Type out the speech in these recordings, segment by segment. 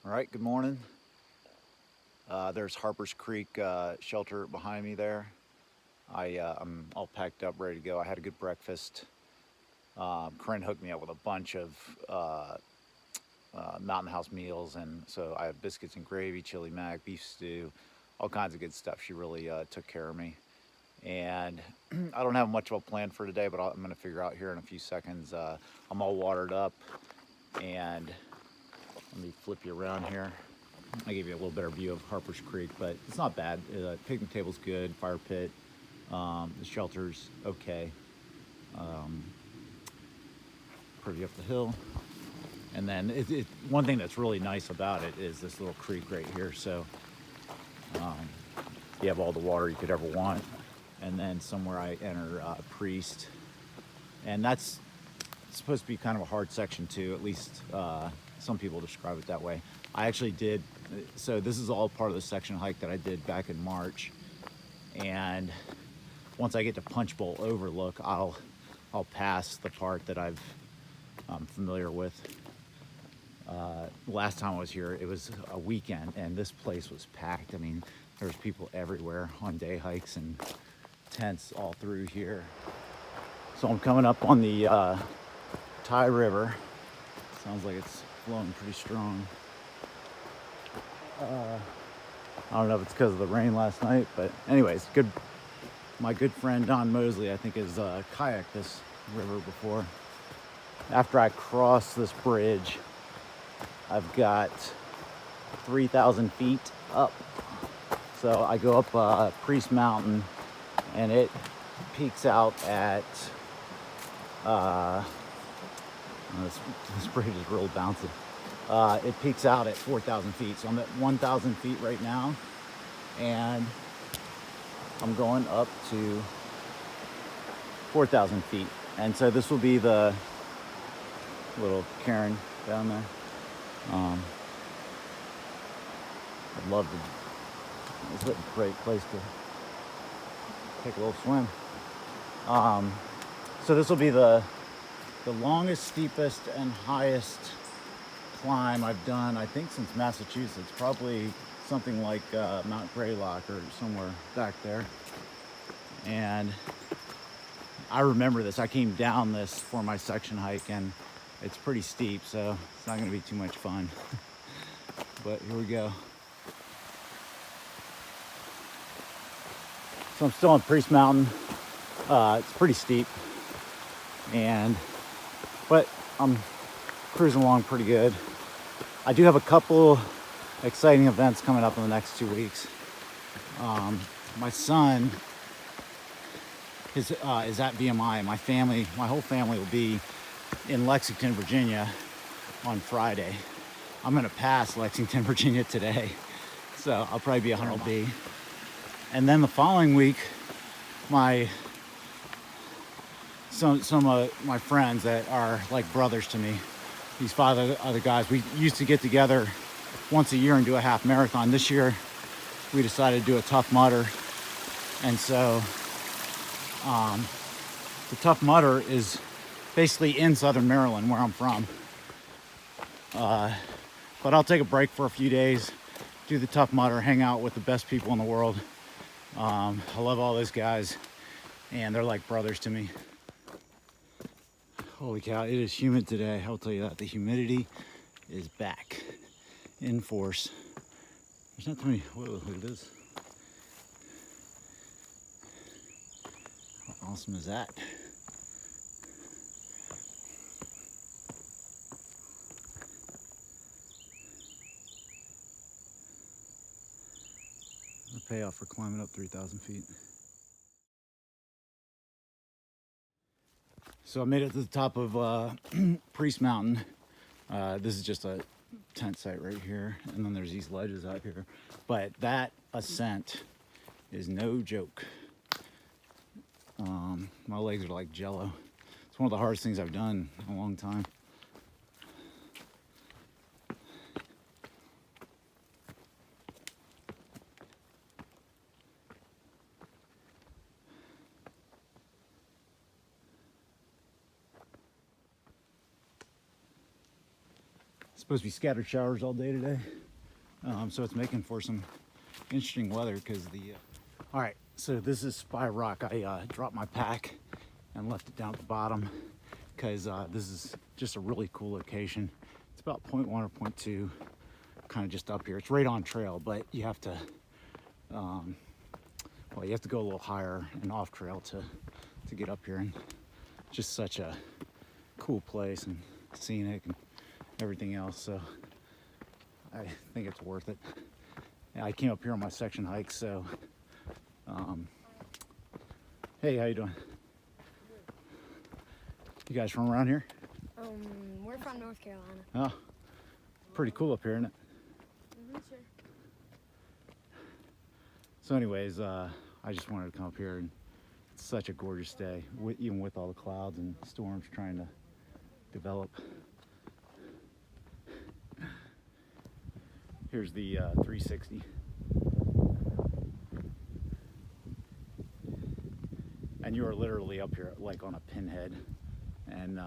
All right, good morning. There's Harper's Creek shelter behind me there. I'm all packed up, ready to go. I had a good breakfast. Corinne hooked me up with a bunch of Mountain House meals, and so I have biscuits and gravy, chili mac, beef stew, all kinds of good stuff. She really took care of me. And I don't have much of a plan for today, but I'm going to figure out here in a few seconds. I'm all watered up, and let me flip you around here. I give you a little better view of Harper's Creek, but it's not bad. Picnic table's good, fire pit, the shelter's okay. Pretty up the hill. And then one thing that's really nice about it is this little creek right here. So you have all the water you could ever want. And then somewhere I enter Priest. And that's supposed to be kind of a hard section too, at least some people describe it that way. I actually did, so this is all part of the section hike that I did back in March. And once I get to Punch Bowl Overlook, I'll pass the part that I'm familiar with. Last time I was here, it was a weekend and this place was packed. I mean, there was people everywhere on day hikes and tents all through here. So I'm coming up on the Thai River. Sounds like it's flowing pretty strong. I don't know if it's because of the rain last night, but anyways, good. My good friend Don Mosley, I think, has kayaked this river before. After I cross this bridge, I've got 3,000 feet up. So I go up Priest Mountain, and it peaks out at this bridge is real bouncy. It peaks out at 4,000 feet. So I'm at 1,000 feet right now, and I'm going up to 4,000 feet. And so this will be the little cairn down there. I'd love to, it's a great place to take a little swim. So this will be the longest, steepest, and highest climb I've done, I think, since Massachusetts. Probably something like Mount Greylock or somewhere back there. And I remember this. I came down this for my section hike, and it's pretty steep, so it's not going to be too much fun. But here we go. So I'm still on Priest Mountain. It's pretty steep, but I'm cruising along pretty good. I do have a couple exciting events coming up in the next 2 weeks. My son is at VMI. My whole family will be in Lexington, Virginia on Friday. I'm gonna pass Lexington, Virginia today, so I'll probably be 100B. And then the following week, some of my friends that are like brothers to me, these 5 other guys, we used to get together once a year and do a half marathon. This year, we decided to do a Tough Mudder. And so the Tough Mudder is basically in Southern Maryland, where I'm from. But I'll take a break for a few days, do the Tough Mudder, hang out with the best people in the world. I love all those guys, and they're like brothers to me. Holy cow, it is humid today. I'll tell you that. The humidity is back in force. There's not too many. Whoa, look at this. How awesome is that? The payoff for climbing up 3,000 feet. So I made it to the top of Priest Mountain. This is just a tent site right here, and then there's these ledges out here. But that ascent is no joke. My legs are like jello. It's one of the hardest things I've done in a long time. Supposed to be scattered showers all day today. So it's making for some interesting weather because all right, so this is Spy Rock. I dropped my pack and left it down at the bottom because this is just a really cool location. It's about 0.1 or 0.2, kind of just up here. It's right on trail, but you have to, well, you have to go a little higher and off trail to get up here. And just such a cool place and scenic and everything else. So I think it's worth it. I came up here on my section hike, so hey, how you doing? You guys from around here? We're from North Carolina. Oh, pretty cool up here, isn't it? Sure. So anyways, I just wanted to come up here, and it's such a gorgeous day, even with all the clouds and storms trying to develop. Here's the 360. And you are literally up here like on a pinhead. And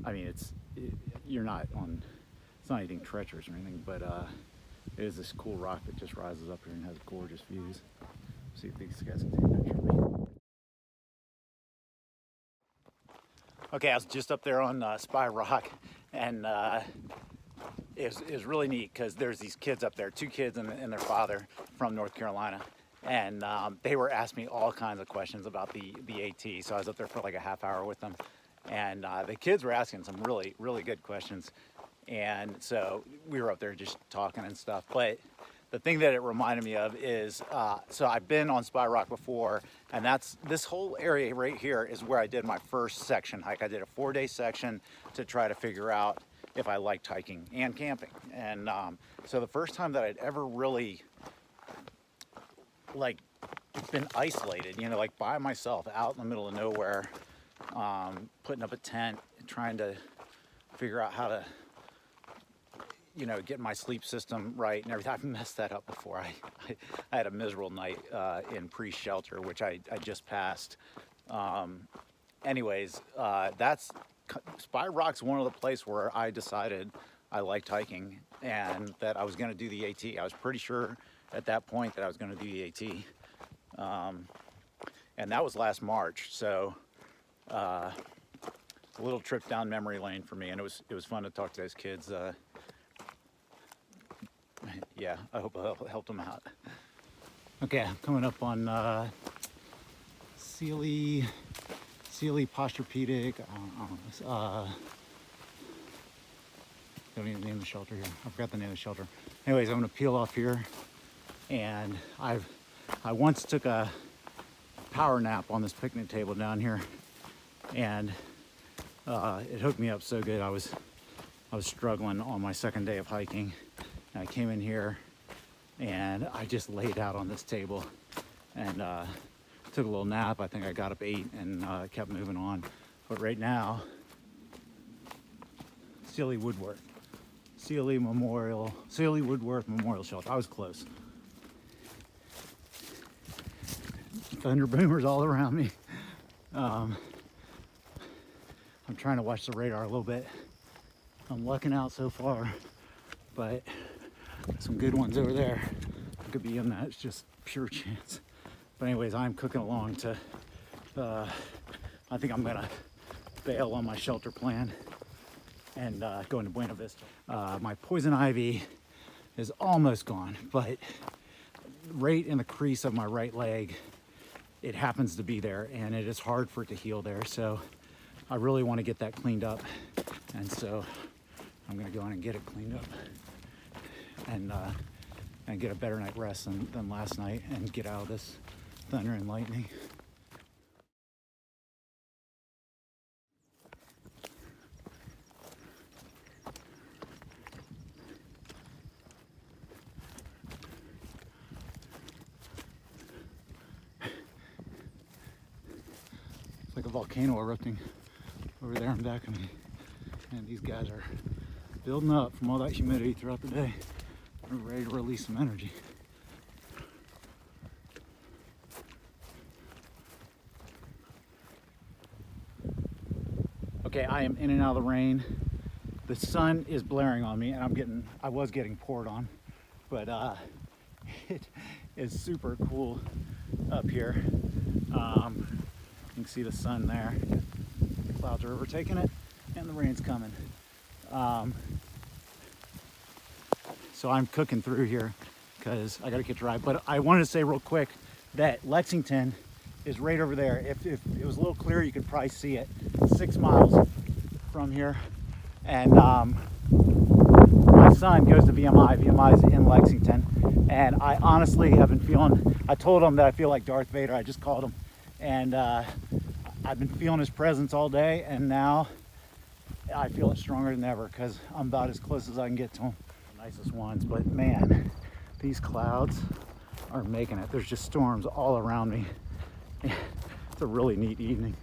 I mean, you're not on, it's not anything treacherous or anything, but it is this cool rock that just rises up here and has gorgeous views. See if these guys can take a picture of me. Okay, I was just up there on Spy Rock, and it was really neat because there's these kids up there, 2 kids and their father from North Carolina. And they were asking me all kinds of questions about the AT. So I was up there for like a half hour with them. And the kids were asking some really, really good questions. And so we were up there just talking and stuff. But the thing that it reminded me of is, so I've been on Spy Rock before, and this whole area right here is where I did my first section hike. I did a 4-day section to try to figure out if I liked hiking and camping. And so the first time that I'd ever really like been isolated, you know, like by myself out in the middle of nowhere, putting up a tent, trying to figure out how to, you know, get my sleep system right and everything. I've messed that up before. I had a miserable night in pre-shelter, which I just passed. Anyways, that's Spy Rock's one of the places where I decided I liked hiking and that I was going to do the AT. I was pretty sure at that point that I was going to do the AT. And that was last March. So a little trip down memory lane for me, and it was fun to talk to those kids. Yeah, I hope I helped them out. Okay, I'm coming up on Sealy Posturepedic. Don't even name the shelter here. I forgot the name of the shelter. Anyways, I'm gonna peel off here, and I once took a power nap on this picnic table down here, and it hooked me up so good. I was struggling on my second day of hiking. And I came in here and I just laid out on this table and took a little nap. I think I got up 8 and kept moving on. But right now, Sealy Woodworth Memorial Shelter. I was close. Thunder boomers all around me. I'm trying to watch the radar a little bit. I'm lucking out so far, but some good ones over there. Could be in that. It's just pure chance. But anyways, I'm cooking along to, I think I'm gonna bail on my shelter plan and go into Buena Vista. My poison ivy is almost gone, but right in the crease of my right leg, it happens to be there, and it is hard for it to heal there. So I really want to get that cleaned up, and so I'm gonna go in and get it cleaned up and get a better night rest than last night and get out of this thunder and lightning. It's like a volcano erupting over there in back of me. And these guys are building up from all that humidity throughout the day. They're ready to release some energy. Okay, I am in and out of the rain. The sun is blaring on me, and I was getting poured on, but it is super cool up here. You can see the sun there. The clouds are overtaking it, and the rain's coming. So I'm cooking through here because I got to get dry. But I wanted to say real quick that Lexington is right over there. If it was a little clearer, you could probably see it. 6 miles from here. And my son goes to VMI. VMI is in Lexington. And I honestly have been feeling, I told him that I feel like Darth Vader. I just called him. And I've been feeling his presence all day. And now I feel it stronger than ever because I'm about as close as I can get to him. The nicest ones. But man, these clouds are making it. There's just storms all around me. It's a really neat evening.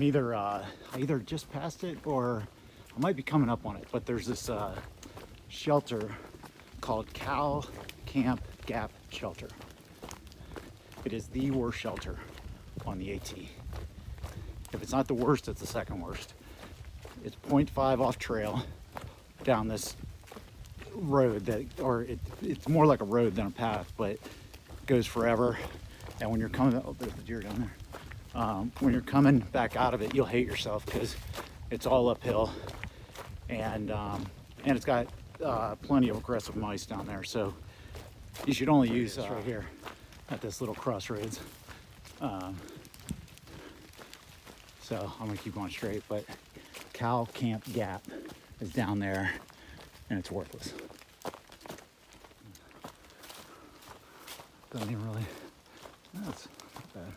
I either just passed it or I might be coming up on it, but there's this shelter called Cow Camp Gap Shelter. It is the worst shelter on the AT. If it's not the worst, it's the second worst. It's 0.5 off trail down this road it's more like a road than a path, but it goes forever. And when you're coming, oh, there's the deer down there. When you're coming back out of it, you'll hate yourself because it's all uphill, and it's got plenty of aggressive mice down there. So you should only use this right here at this little crossroads. So I'm gonna keep going straight, but Cow Camp Gap is down there, and it's worthless. Doesn't even really. That's not bad.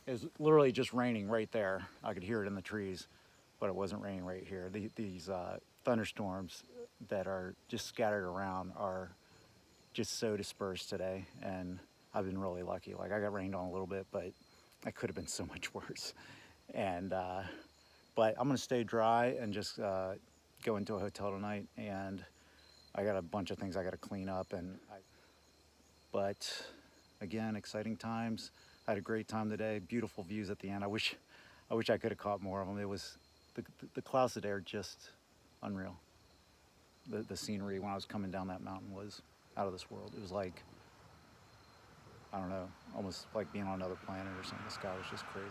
It was literally just raining right there. I could hear it in the trees, but it wasn't raining right here. These thunderstorms that are just scattered around are just so dispersed today, and I've been really lucky. Like, I got rained on a little bit, but it could have been so much worse. And but I'm gonna stay dry and just go into a hotel tonight, and I got a bunch of things I got to clean up. But again, exciting times. I had a great time today. Beautiful views at the end. I wish I could have caught more of them. It was the clouds today are just unreal. The scenery when I was coming down that mountain was out of this world. It was like, I don't know, almost like being on another planet or something. The sky was just crazy.